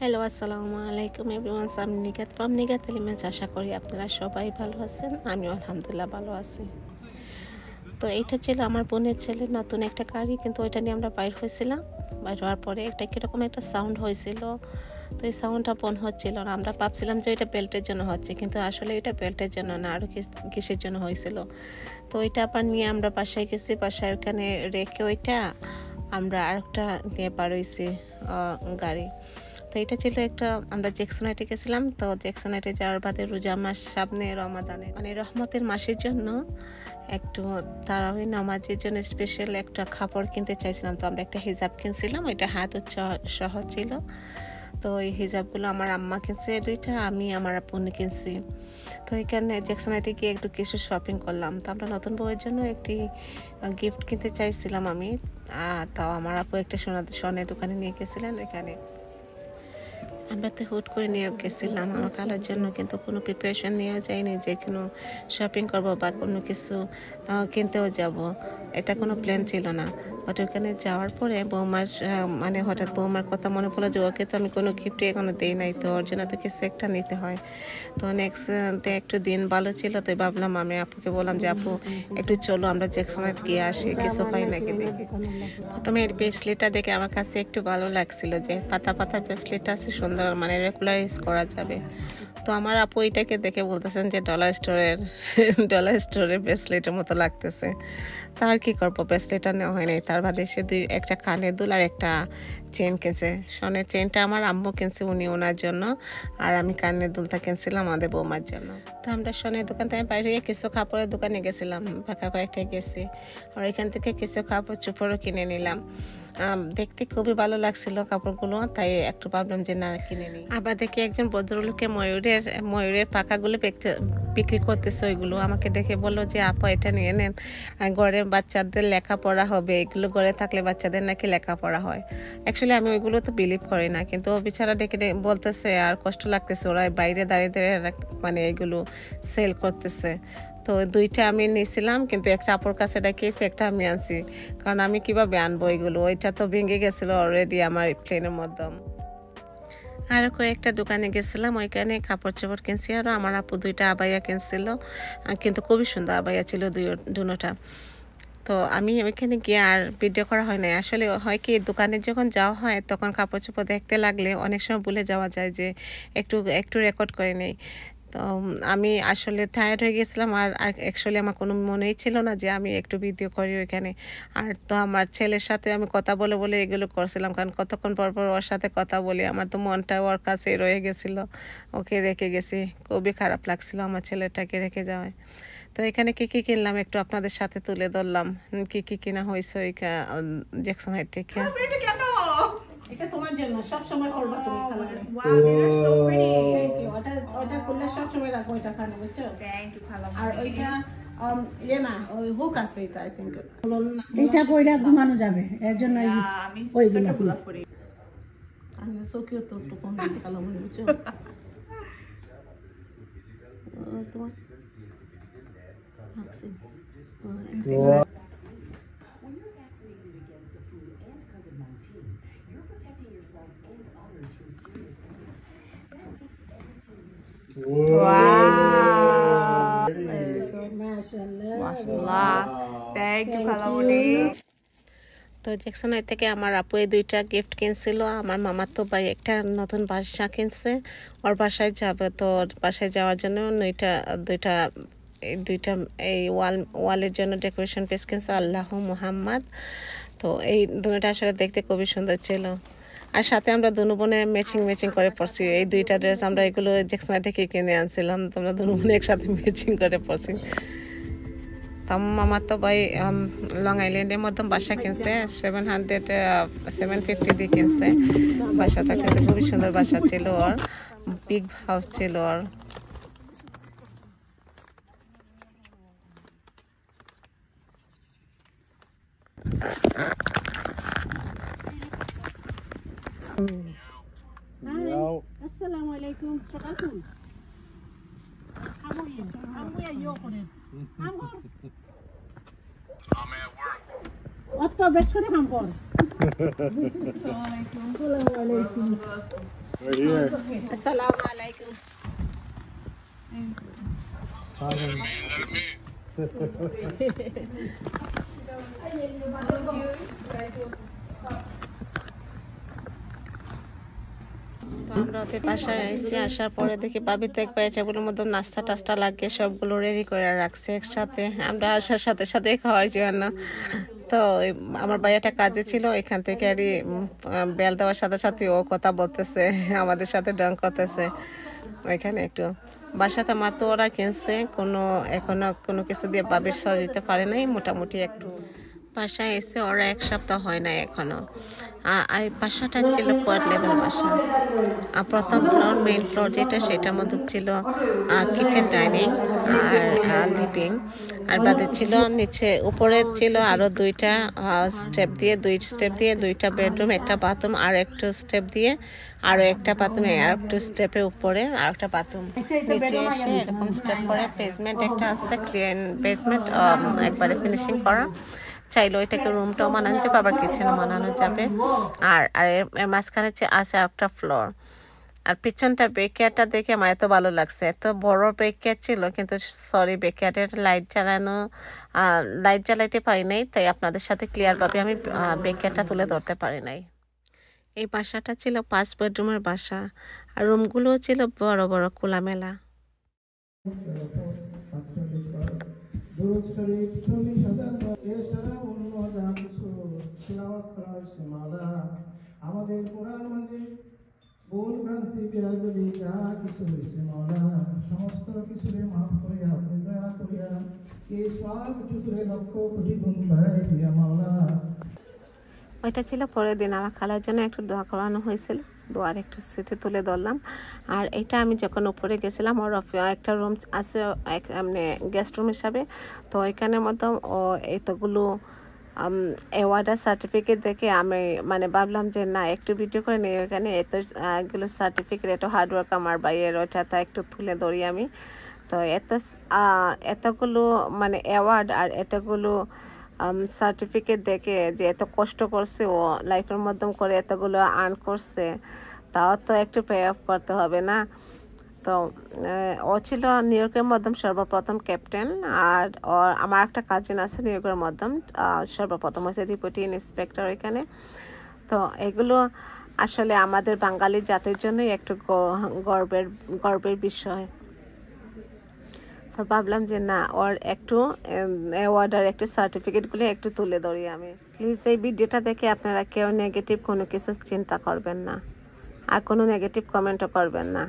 Hello, আসসালামু আলাইকুম everyone. আমি নিগাত ফ্রম নিগাত এলিমেন্টস। আশা করি আপনারা সবাই ভালো আছেন। আমিও আলহামদুলিল্লাহ ভালো আছি। তো এইটা ছিল আমার বোনের ছেলে নতুন একটা গাড়ি, কিন্তু ওইটা নিয়ে আমরা বাইর হয়েছিলাম। বাইর হওয়ার পরে একটা কীরকম একটা সাউন্ড হয়েছিল, তো এই সাউন্ডটা বন্ধ হচ্ছিল না। আমরা ভাবছিলাম যে এটা বেল্টের জন্য হচ্ছে, কিন্তু আসলে এটা বেল্টের জন্য না, আরও কিসের জন্য হয়েছিল। তো ওইটা আবার নিয়ে আমরা বাসায় গেছি। বাসায় ওইখানে রেখে ওইটা আমরা আরেকটা নিয়ে পার হয়েছি গাড়ি। তো এটা ছিল একটা, আমরা জ্যাকসনাইটে গেছিলাম। তো জ্যাকসনাইটে যাওয়ার বাদে রোজা মাস সামনে রমাদানে মানে রহমতের মাসের জন্য একটু তারাবি নামাজের জন্য স্পেশাল একটা কাপড় কিনতে চাইছিলাম। তো আমরা একটা হিজাব কিনছিলাম, এটা হাত সহ ছিল। তো এই হিজাবগুলো আমার আম্মা কিনছে দুইটা, আমি আমার আপনি কিনছি। তো এখানে জ্যাকসনাইটে গিয়ে একটু কিছু শপিং করলাম। তো আমরা নতুন বউয়ের জন্য একটি গিফট কিনতে চাইছিলাম আমি। তাও আমার আপু একটা স্বর্ণের দোকানে নিয়ে গেছিলেন। ওইখানে আমরা তো হুট করে নিয়ে গেছিলাম আমার খালার জন্য, কিন্তু কোনো প্রিপারেশন নেওয়া যায়নি যে কোনো শপিং করবো বা কোনো কিছু কিনতেও যাব, এটা কোনো প্ল্যান ছিল না। বাট ওখানে যাওয়ার পরে বৌমার মানে হঠাৎ বৌমার কথা মনে পড়লো যে ওকে তো আমি কোনো গিফটই এখনো দিই নাই, তো ওর জন্য তো কিছু একটা নিতে হয়। তো নেক্সট ডে একটু দিন ভালো ছিল, তো ভাবলাম আমি আপুকে বললাম যে আপু একটু চলো আমরা জ্যাকসনাইট গিয়ে আসি, কিছু পাই নাকি দেখি। প্রথমে এর ব্রেসলেটটা দেখে আমার কাছে একটু ভালো লাগছিল, যে পাতা পাতা ব্রেসলেটটা আছে সুন্দর, মানে রেগুলার ইউজ করা যাবে। তো আমার আপু এটাকে দেখে বলতেছেন যে ডলার স্টোরের ব্রেসলেটের মতো লাগতেছে। তার কি করবো, ব্রেসলেটটা নেওয়া হয় নাই। তার বাদে সে একটা কানের দুল আর একটা চেন কিনছে। স্বর্ণের চেনটা আমার আম্মু কিনছে উনি ওনার জন্য, আর আমি কানের দুলটা কিনছিলাম আমাদের বৌমার জন্য। তো আমরা স্বর্ণের দোকান থেকে বাইরে কিছু কাপড়ের দোকানে গেছিলাম, বাঁকা কয়েকটা গেছি, আর এখান থেকে কিছু কাপড় চোপড়ও কিনে নিলাম। দেখতে খুবই ভালো লাগছিল কাপড়গুলো, তাই একটু ভাবলাম যে না কিনে নিই। আবার দেখি একজন ভদ্রলোকে ময়ূরের পাখাগুলো বিক্রি করতেছে। ওইগুলো আমাকে দেখে বললো যে আপা এটা নিয়ে নেন, ঘরে বাচ্চাদের লেখাপড়া হবে, এগুলো ঘরে থাকলে বাচ্চাদের নাকি লেখাপড়া হয়। অ্যাকচুয়ালি আমি ওইগুলো তো বিলিভ করি না, কিন্তু ও বিছানা ডেকে বলতেছে আর কষ্ট লাগতেছে, ওরা বাইরে দাঁড়িয়ে মানে এগুলো সেল করতেছে। তো দুইটা আমি নিয়েছিলাম, কিন্তু একটা আপুর কাছে রেখেছি, একটা আমি আনছি, কারণ আমি কিভাবে আনবো এগুলো, ওইটা তো ভেঙে গেছিলো অলরেডি আমার প্লেনের মধ্যে। আরও কয়েকটা দোকানে গেছিলাম, ওইখানে কাপড় চোপড় কিনছি, আরও আমার আপু দুইটা আবাইয়া কিনছিল, কিন্তু খুবই সুন্দর আবাইয়া ছিল দুটোটা। তো আমি ওইখানে গিয়ে আর ভিডিও করা হয় না। আসলে হয় কি, দোকানে যখন যাওয়া হয় তখন কাপড় চোপড় দেখতে লাগলে অনেক সময় ভুলে যাওয়া যায় যে একটু রেকর্ড করে নেই। তো আমি আসলে টায়ার্ড হয়ে গেছিলাম, আর অ্যাকচুয়ালি আমার কোনো মনেই ছিল না যে আমি একটু ভিডিও করি ওইখানে। আর তো আমার ছেলের সাথে আমি কথা বলে বলে এগুলো করছিলাম, কারণ কতক্ষণ পর পর ওর সাথে কথা বলি, আমার তো মনটা ওর কাছে রয়ে গেছিলো, ওকে রেখে গেছি। খুবই খারাপ লাগছিল আমার ছেলেটাকে রেখে যাওয়ায়। তো এখানে কী কী কিনলাম একটু আপনাদের সাথে তুলে ধরলাম, কী কী কিনা হয়েছে ওই জ্যাকসনাইট থেকে। এটা তোমার জন্য সব সময় করবা তুমি খালা। Wow, these are so pretty. Thank you. ওটা করলে সব সময় রাখবো এটা খানে, বুঝছো? Thank you, খালা। আর ওইটা না ওই হুক আছে, এটা আই থিংক এইটা কইরা ঘুমানো যাবে, এর জন্য আমি ওইগুলো ছোটগুলো করি। আমি চোখেও তো একটু কম দিতে কালো মনে, বুঝছো? তোমার ভাকসিন Wow. মাশাআল্লাহ। Mashallah. Thank you, খালামণি। তো জ্যাকসনাইট থেকে আমার আপু এই দুইটা গিফট কিনছিল। আমার মামার তো ভাই একটা নতুন বাসা কিনছে, ওর বাসায় যাবে, তো ওর বাসায় যাওয়ার জন্য দুইটা এই ওয়ালের জন্য ডেকোরেশন পিস কিনছে, আল্লাহ মুহাম্মদ। তো এই দুটোটা আসলে দেখতে খুবই সুন্দর ছিল। আর সাথে আমরা দুনো বোনে ম্যাচিং করে পড়ছি। এই দুইটা ড্রেস আমরা এগুলো জ্যাকসনাইট থেকে কিনে আনছিলাম, তো আমরা দুনো বোনে একসাথে ম্যাচিং করে পড়ছি। মামা তো ভাই লং আইল্যান্ডের মধ্যে বাসা কিনছে, 750 দিয়ে কিনছে বাসাটা, কিন্তু খুবই সুন্দর বাসা ছিল ওর, বিগ হাউস ছিল ওর। আসসালামু আলাইকুম। সকালকুম আমুয়া ইয়ো করেন আমগর অত বেশ করে কাম কর। আসসালামু আলাইকুম। Right here. আসসালামু আলাইকুম। তো আমরা ওদের বাসায় এসে আসার পরে দেখি ভাবি তো একবার টেবিলের মধ্যে নাস্তা টাস্তা লাগিয়ে সবগুলো রেডি করে রাখছে একসাথে আমরা আসার সাথে সাথে খাওয়ার জন্য। তো আমার ভাই একটা কাজে ছিল, এখান থেকে আর বেল দেওয়ার সাথে সাথে ও কথা বলতেছে, আমাদের সাথে ডং করতেছে। ওইখানে একটু বাসাতে মাত্র ওরা কিনছে, এখনো কোনো কিছু দিয়ে ভাবির সাথে দিতে পারে নাই, মোটামুটি একটু বাসায় এসে ওরা 1 সপ্তাহ হয় না এখনো। আর বাসাটা ছিল কোয়াড লেভেল বাসা। প্রথম ফ্লোর, মেইন ফ্লোর যেটা, সেটার মধ্যে ছিল কিচেন, ডাইনিং আর লিভিং, আর বাদে ছিল নিচে উপরে ছিল আরো 2টা স্টেপ দিয়ে 2টা বেডরুম, একটা বাথরুম, আর একটু স্টেপ দিয়ে আরো একটা বাথরুম, আর একটু স্টেপের উপরে আর একটা বাথরুম। নিচে এসে এরকম স্টেপ করে বেসমেন্ট একটা আছে, ক্লিন বেসমেন্ট, একবারে ফিনিশিং করা। চাইলে ওইটাকে রুমটাও বানানো যাবে, আবার কিচেনও বানানো যাবে। আর এর মাঝখানে আছে একটা ফ্লোর। আর পিছনটা বেকয়ার্ডটা দেখে আমার এত ভালো লাগছে, এত বড় বেকয়ার্ড ছিল, কিন্তু সরি বেকয়ার্ডের লাইট জ্বালাইতে পারি নাই, তাই আপনাদের সাথে ক্লিয়ারভাবে আমি বেকয়ার্ডটা তুলে ধরতে পারি নাই। এই বাসাটা ছিল 5 বেডরুমের বাসা, আর রুমগুলোও ছিল বড় বড় খোলামেলা। দুরূদ শরীফ 40,000 এছাড়া অন্য যা কিছু তিলাওয়াত করা হয়েছে মাওলা, আমাদের কোরআন মাঝে ভুল ভ্রান্তি বেয়াদবি যা কিছু হয়েছে মাওলা, সমস্ত কিছুরে মাফ করিয়া আপনি দয়া করিয়া এই সব কিছুরে লক্ষ কোটি গুণ বাড়াই দিয়া মাওলা। ওইটা ছিল পরের দিন আমার খালার জন্য একটু দোয়া করানো হয়েছিল, দোয়ার একটু স্মৃতি তুলে ধরলাম। আর এটা আমি যখন উপরে গেছিলাম, ওর একটা রুম আছে এমনি গেস্ট রুম হিসাবে, তো ওইখানের মতো ও এতগুলো অ্যাওয়ার্ড আর সার্টিফিকেট দেখে আমি মানে ভাবলাম যে না একটু ভিডিও করে নিই, ওইখানে এতগুলো সার্টিফিকেট, এত হার্ডওয়ার্ক আমার ভাইয়ের, ওইটা তা একটু তুলে ধরি আমি। তো এতগুলো মানে অ্যাওয়ার্ড আর এতগুলো সার্টিফিকেট দেখে যে এত কষ্ট করছে ও লাইফের মাধ্যম করে এতগুলো আর্ন করছে, তাও তো একটু পে অফ করতে হবে না। তো ও ছিল নিউ ইয়র্কের মধ্যম সর্বপ্রথম ক্যাপ্টেন, আর আমার একটা কাজিন আছে নিউ ইয়র্কের মধ্যম সর্বপ্রথম হয়েছে ডেপুটি ইন্সপেক্টর এখানে। তো এগুলো আসলে আমাদের বাঙালি জাতির জন্যই একটু গর্বের বিষয়। তো ভাবলাম যে না ওর একটু অ্যাওয়ার্ড আর একটু সার্টিফিকেটগুলো একটু তুলে ধরি আমি। প্লিজ এই ভিডিওটা দেখে আপনারা কেউ নেগেটিভ কোনো কিছু চিন্তা করবেন না, আর কোনো নেগেটিভ কমেন্টও করবেন না।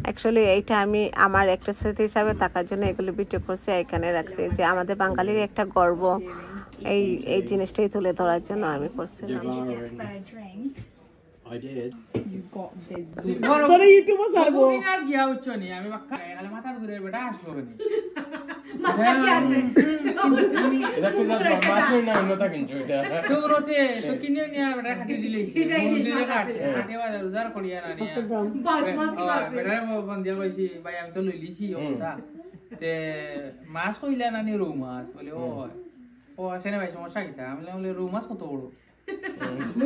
অ্যাকচুয়ালি এইটা আমি আমার একটা স্মৃতি হিসাবে থাকার জন্য এগুলো ভিডিও করছি, এখানে রাখছি, যে আমাদের বাঙালির একটা গর্ব, এই জিনিসটাই তুলে ধরার জন্য আমি করছিলাম। I did. You got this. তোরা ইউটিউবে ছাড়বো আর গিয়া উচ্চ নি আমি বাক্কা আলে মাথা ঘুরে বেটা আসবো কেন মাথা কি আছে? এটা তো না মাছের না অন্যটা কিন্তু এটা তো রোতে তো কিনে নিয়ে বেটা খাটি দিলেই খাটি বাজার উজার করিয়া না নিয়া বাস মাছ কি আছে? বেটা বন্দিয়া কইছি ভাই আমি তো লই লিছি ওটা তে মাছ কইলা না নি রৌ মাছ বলে ও এখানে ভাই সমস্যা কিটা আমি বলে রৌ মাছ কত বড়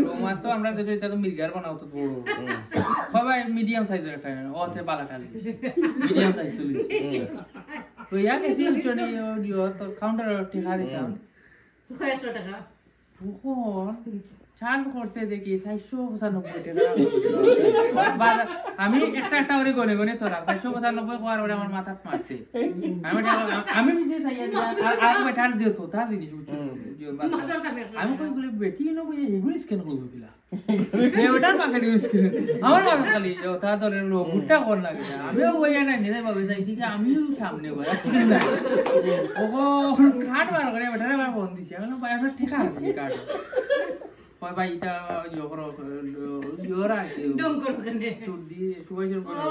রৌ মাছ তো আমরা দেশে এটা তো মির্গার বানাও তো বড় সবাই মিডিয়াম সাইজের খায় না ওতে বালাটালি মিডিয়াম সাইজ তুলি তো ইয়া কেসি উচ্চনি তো কাউন্টার ঠিকা দিতাম 600 টাকা। ওহো চার্জ করতে দেখি 495 টাকা আমি একটা করে গনে গনে তোরা 495 করার পরে আমার মাথাত মারছে আমি বিজে চাইয়া আর বেটার দিও তো তা জিনিস আমি কই বলে বেটি ন কই এগুলি স্ক্যান করব কিলা ওটার পাকেট ইউজ করে আমার মাথা খালি তা ধরে লোকটা কর না কিনা আমি ওই না নিতে পাবো যাই ঠিক আমিও সামনে গয়া ঠিক না ওহো কাট বার করে বেটারে বার বন্ধ দিছি আমি ভাই আসলে ঠিক আছে কাট ওই ভাই এটা ইয়োরা ডং করো কেন? সুদ দিয়ে সুবাইজের বলে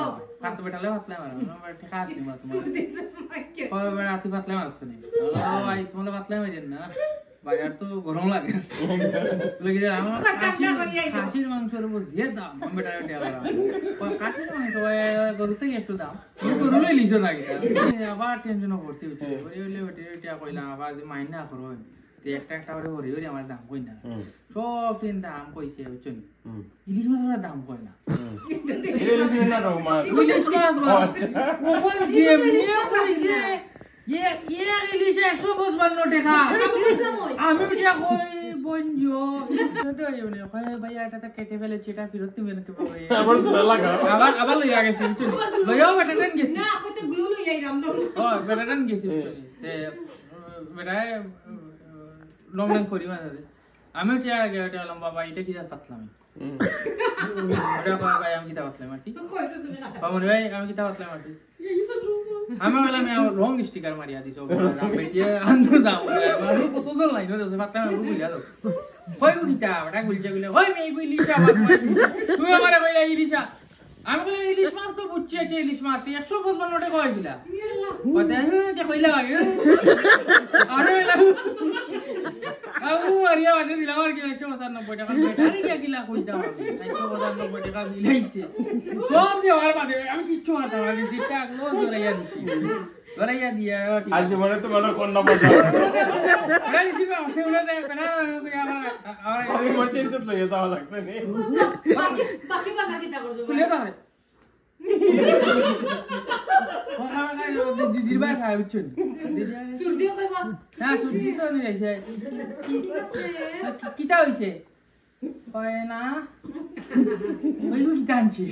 হাত বেটালে হাতলে মারা আমার ঠিক আছে মা তোমার দিছে মাইকে। ওই বেটা হাতে পাতলে মারছ নি ভাই তোমালে পাতলে মাইছেন না বাজার তো গরম লাগে লাগি যায় আমার খাসির মাংসের উপর যে দাম আমি বেটা এটা আবার খাসির মাংস গরু থেকে একটু দাম গরু লই লিছো না কি আবার টেনশন করছি ওই হইলে এটা কইলা আবার মাইন না করো একটা করে হরি হরি আমার দাম কই না সব তিন দাম কইছে বুঝছেন ইলিশ মাছের দাম কই না ইলিশ না রো মাছ ইলিশ মাছ ও আচ্ছা ওখন যেমনি কইছে ইলিশ 155 টাকা আমি উঠিয়া কই বঞ্জো শুনতে পারি বলে ভাই এটা কেটে ফেলেছি এটা ফেরত দিবেন কি ভাই আবার চলে লাগা আবার লইয়া গেছি লইয়াও বেটারেন গেছি না কত গ্লু লইয়া রামদম ও বেটারেন গেছি তে বেটায় লং করি মানে আমি উঠিয়া গেলাম বাবা এটা কি পাতলাম ওটা ভাই আমি কিতা পাতলাম মাটি কইছো তুমি না বাবা ভাই আমি কিতা পাতলাম মাটি আমি বললাম আমি রং স্টিকার মারিয়া দিছো আমি বেটিয়ে আন্দো দাও আমি কত দল লাইন হতে পারতাম আমি বুঝা দাও কই উঠিতা ওটা গুলছে গুলে ওই মেই ইলিশা তুই আমারে কইলা ইলিশা আমি বললাম ইলিশ মাছ তো বুঝছি আছে ইলিশ মাছ 155 টাকা কই দিলা কথা যে কইলা ভাই আরে আউ মারিয়া বাজে দিলা আর কি 195 টাকা বেটারি কি কিলা কইতা আমি 195 টাকা বিলাইছে সব দিয়ে আর বাদে আমি কিচ্ছু হাতা মারি সিটা আগলো জড়াইয়া দিছি জড়াইয়া দিয়া আজ জীবনে তো মানে কোন নম্বর আরে দিছি না সেগুলো দেখ না আর আমি মরচিন তো লইয়া যাওয়া লাগছে নি বাকি বাজার কিটা করছো খুলে দাও রে দিদির বাসা বুঝছেন সুরদিও কইবা না ছুটি তো নিয়ে যাইছে ঠিক আছে কিটা হইছে কয় না ওই কিটা আনছি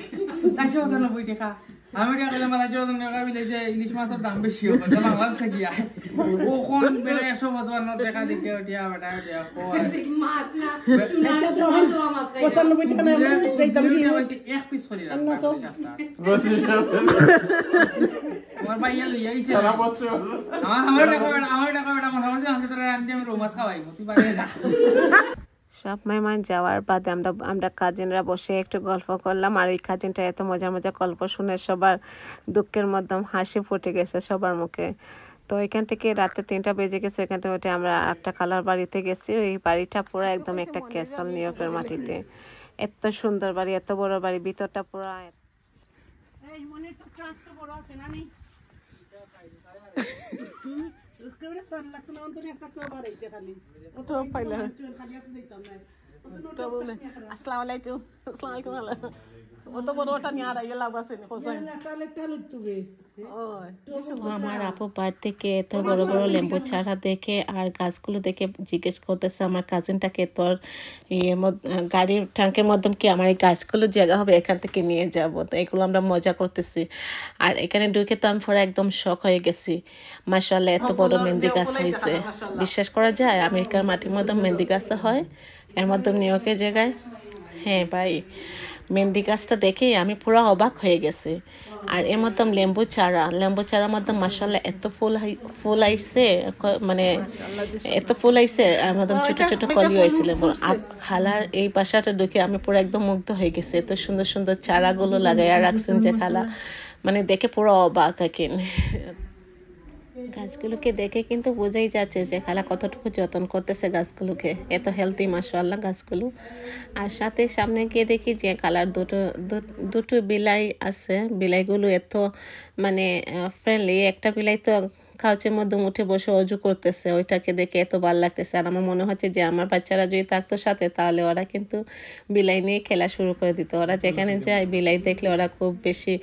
195 টাকা আমি টাকা গেলাম 195 টাকা বিলে যে ইলিশ মাছের দাম বেশি হবে তাহলে বাংলাদেশ থেকে আয় ও কোন বেড়ে 155 টাকা দিকে ওটিয়া বেটা ওটিয়া কয় মাছ না শুনা তো মাছ খাই 95 টাকা না এইতাম কি এক পিস করে রাখা বসে আমার ভাইয়া লইয়া আইছে সারা বছর আমার টাকা বেটা মোটামুটি আমাকে তোরা আনতে আমি রোমাস খাওয়াইবো তুই পারে না সব মেহমান যাওয়ার বাদে আমরা কাজিনরা বসে একটু গল্প করলাম আর এই কাজিনটা এত মজা মজা গল্প শুনে সবার দুঃখের মধ্যে হাসি ফুটে গেছে সবার মুখে। তো এখান থেকে রাতে 3টা বেজে গেছে, এখান থেকে উঠে আমরা একটা খালার বাড়িতে গেছি। ওই বাড়িটা পুরো একদম একটা ক্যাসল নিউ ইয়র্কের মাটিতে, এত সুন্দর বাড়ি, এত বড় বাড়ি, ভিতরটা পুরো এই মনে তো প্রান্ত বড় আছে নানি কেমন তার লাগতো না অন্তরে একটা তো বাড়াইতে খালি তো পাইলা খালি হাতে দিতাম না তো বলে আসসালামু আলাইকুম। আসসালামু আলাইকুম অত বড় ওটা নিয়ে আর লাভ আছে না কোথায় আমার আপু বাড়ি থেকে এত বড় বড় লেম্বু চারা দেখে আর গাছগুলো দেখে জিজ্ঞেস করতেছে আমার কাজিনটাকে, তোর গাড়ির ট্যাঙ্কের মধ্যে কি আমার এই গাছগুলো জায়গা হবে, এখান থেকে নিয়ে যাব। তো এগুলো আমরা মজা করতেছি। আর এখানে ঢুকে তো আমি পরে একদম শখ হয়ে গেছি। মাশাআল্লাহ এত বড় মেহেন্দি গাছ হয়েছে, বিশ্বাস করা যায় আমেরিকার মাটির মধ্যে মেহেন্দি গাছ হয়, এর মধ্যে নিউ ইয়র্কের জায়গায়। হ্যাঁ ভাই, মেহেন্দি গাছটা দেখেই আমি পুরো অবাক হয়ে গেছি। আর এর মধ্যে লেম্বু চারার মধ্যে মাশাআল্লাহ এত ফুল আইছে, মানে এত ফুল আইছে, আর মধ্যে ছোট ছোট কলি হয়েছে লেম্বুর। আর খালার এই বাসাটা দেখে আমি পুরো একদম মুগ্ধ হয়ে গেছি। এত সুন্দর সুন্দর চারাগুলো লাগাইয়া রাখছেন যে খালা, মানে দেখে পুরো অবাক আকিন। গাছগুলোকে দেখে কিন্তু বোঝাই যাচ্ছে যে খালা কতটুকু যত্ন করতেছে গাছগুলোকে, এত হেলদি মাশাআল্লাহ গাছগুলো। আর সাথে সামনে গিয়ে দেখি যে খালার দুটো বিলাই আছে, বিলাইগুলো এত মানে ফ্রেন্ডলি। একটা বিলাই তো কাউচের মধ্যে উঠে বসে অজু করতেছে, ওইটাকে দেখে এত ভালো লাগতেছে। আর আমার মনে হচ্ছে যে আমার বাচ্চারা যদি থাকতো সাথে, তাহলে ওরা কিন্তু বিলাই নিয়ে খেলা শুরু করে দিত। ওরা যেখানে যায় বিলাই দেখলে ওরা খুব বেশি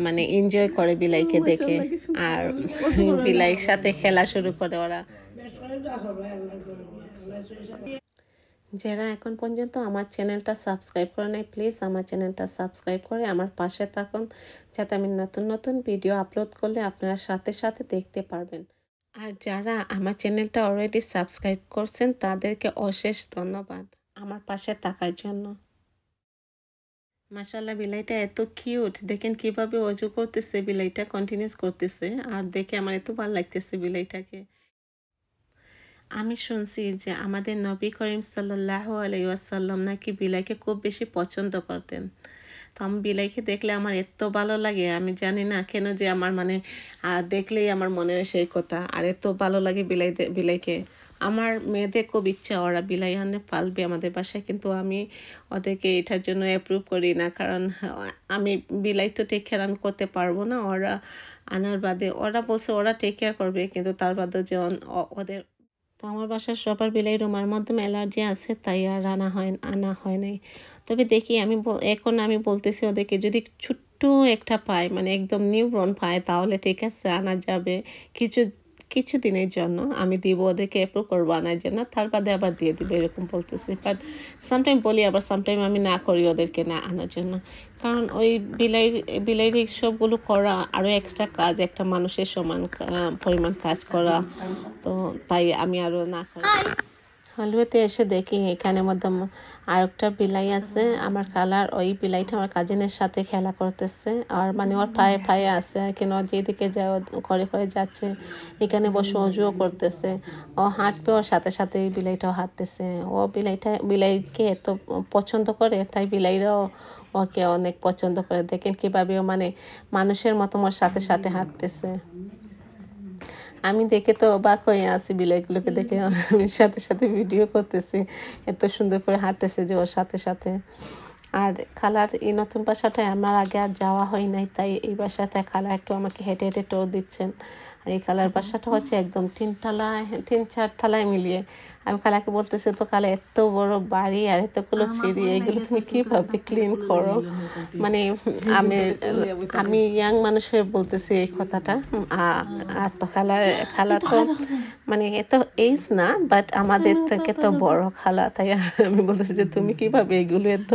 মানে এনজয় করে বিলাইকে দেখে, আর বিলাইয়ের সাথে খেলা শুরু করে ওরা। যারা এখন পর্যন্ত আমার চ্যানেলটা সাবস্ক্রাইব করে নাই, প্লিজ আমার চ্যানেলটা সাবস্ক্রাইব করে আমার পাশে থাকুন, যাতে আমি নতুন নতুন ভিডিও আপলোড করলে আপনারা সাথে সাথে দেখতে পারবেন। আর যারা আমার চ্যানেলটা অলরেডি সাবস্ক্রাইব করছেন তাদেরকে অশেষ ধন্যবাদ আমার পাশে থাকার জন্য। মাশাআল্লাহ বিলাইটা এত কিউট, দেখেন কিভাবে অজু করতেছে, বিলাইটা কন্টিনিউস করতেছে। আর দেখে আমার এত ভালো লাগতেছে বিলাইটাকে। আমি শুনছি যে আমাদের নবী করিম সাল্লাল্লাহু আলাইহি ওয়াসাল্লাম নাকি বিলাইকে খুব বেশি পছন্দ করতেন। তো আমি বিলাইকে দেখলে আমার এত ভালো লাগে, আমি জানি না কেন যে আমার মানে দেখলেই আমার মনে হয় সেই কথা। আর এত ভালো লাগে বিলাইকে। আমার মেয়েদের খুব ইচ্ছা ওরা বিলাই আনে পালবে আমাদের বাসায়, কিন্তু আমি ওদেরকে এটার জন্য অ্যাপ্রুভ করি না, কারণ আমি বিলাই তো টেক কেয়ার আমি করতে পারবো না। ওরা আনার বাদে ওরা বলছে ওরা টেক কেয়ার করবে, কিন্তু তার বাদে যে ওদের তো আমার বাসার সবার বিলাই রুমার মাধ্যমে অ্যালার্জি আছে, তাই আর আনা হয় নাই। তবে দেখি এখন আমি বলতেছি ওদেরকে যদি ছোট্ট একটা পায়, মানে একদম নিউবর্ন পায়, তাহলে ঠিক আছে আনা যাবে কিছু দিনের জন্য। আমি দিব ওদেরকে, অ্যাপ্রুভ করবো আনার জন্য, তার বাদে আবার দিয়ে দিবে এরকম বলতেছি। বাট সামটাইম বলি, আবার সামটাইম আমি না করি ওদেরকে না আনার জন্য, কারণ ওই বিলাই সবগুলো করা আরও এক্সট্রা কাজ, একটা মানুষের সমান পরিমাণ কাজ করা, তো তাই আমি আরও না করি। হলুয়াতে এসে দেখি এখানে মধ্যে আর একটা বিলাই আছে আমার খালার, ওই বিলাইটা আমার কাজিনের সাথে খেলা করতেছে, আর মানে ওর পায়ে আছে, কেন যেদিকে যায় করে যাচ্ছে, এখানে বসে অজুও করতেছে, ও হাঁটবে, ওর সাথে সাথে এই বিলাইটাও হাঁটতেছে। ও বিলাইকে এত পছন্দ করে, তাই বিলাইরাও ওকে অনেক পছন্দ করে। দেখেন কীভাবে ও মানে মানুষের মতো ওর সাথে সাথে হাঁটতেছে। আমি দেখে তো অবাক হয়ে আছি, বিলাইগুলোকে দেখে আমি সাথে সাথে ভিডিও করতেছি, এত সুন্দর করে হাঁটতেছে যে ওর সাথে সাথে। আর খালার এই নতুন বাসাটায় আমার আগে আর যাওয়া হয় নাই, তাই এই বাসাতে খালা একটু আমাকে হেঁটে হেঁটে টোর দিচ্ছেন। আর এই খালার বাসাটা হচ্ছে একদম 3-4 তলায় মিলিয়ে। আমি খালাকে বলতেছি, তো খালা এত বড় বাড়ি আর এতগুলো সিঁড়ি, এগুলো তুমি কীভাবে ক্লিন করো? মানে আমি ইয়াং মানুষ হয়ে বলতেছি এই কথাটা। আর তো খালা তো মানে এত এইজ না, বাট আমাদের থেকে তো বড় খালা, তাই আমি বলতেছি যে তুমি কীভাবে এগুলো এত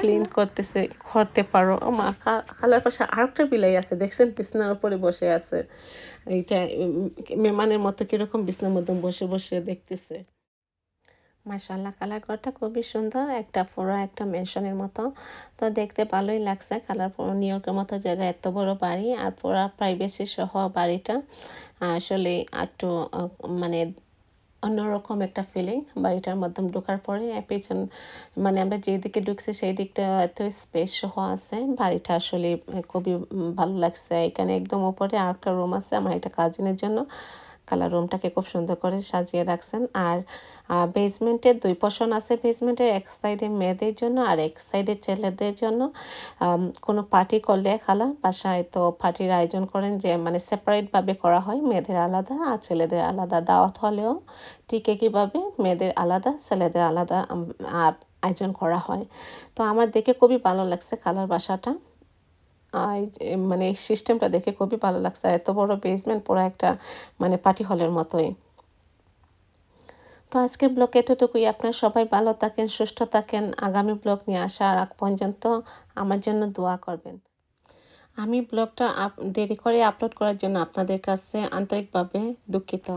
ক্লিন করতে পারো? মা, খালার পাশে আরেকটা বিলাই আছে, দেখছেন বিছনার উপরে বসে আছে, এইটা মেহমানের মতো কিরকম বিছনার মধ্যে বসে বসে দেখতেছে। মাশাআল্লাহ, খালার ঘরটা খুবই সুন্দর, পুরো একটা ম্যানশনের মতো, তো দেখতে ভালোই লাগছে। খালার নিউ ইয়র্কের মতো জায়গায় এত বড় বাড়ি, আর পুরো প্রাইভেসি সহ বাড়িটা আসলে একটু মানে অন্যরকম একটা ফিলিং বাড়িটার মাধ্যমে ঢোকার পরে। পেছন মানে আমরা যেদিকে ঢুকছি সেই দিকটা এত স্পেস সহ আছে, বাড়িটা আসলে খুবই ভালো লাগছে। এখানে একদম উপরে আর একটা রুম আছে আমার একটা কাজিনের জন্য, কালার রুমটাকে খুব সুন্দর করে সাজিয়ে রাখছেন। আর বেসমেন্টের 2 পোর্শন আছে, বেসমেন্টের এক সাইডে মেয়েদের জন্য আর এক সাইডে ছেলেদের জন্য। কোনো পার্টি করলে খালা বাসায় তো পার্টির আয়োজন করেন, যে মানে সেপারেটভাবে করা হয়, মেয়েদের আলাদা আর ছেলেদের আলাদা। দাওয়াত হলেও ঠিক একইভাবে মেয়েদের আলাদা ছেলেদের আলাদা আয়োজন করা হয়। তো আমার দেখে খুবই ভালো লাগছে খালার বাসাটা, মানে এই সিস্টেমটা দেখে খুবই ভালো লাগছে। এত বড় বেসমেন্ট, পুরো একটা মানে পার্টি হলের মতোই। তো আজকের ব্লগ এতটুকুই। আপনারা সবাই ভালো থাকেন, সুস্থ থাকেন। আগামী ব্লগ নিয়ে আসার আগ পর্যন্ত আমার জন্য দোয়া করবেন। আমি ব্লগটা দেরি করে আপলোড করার জন্য আপনাদের কাছে আন্তরিকভাবে দুঃখিত।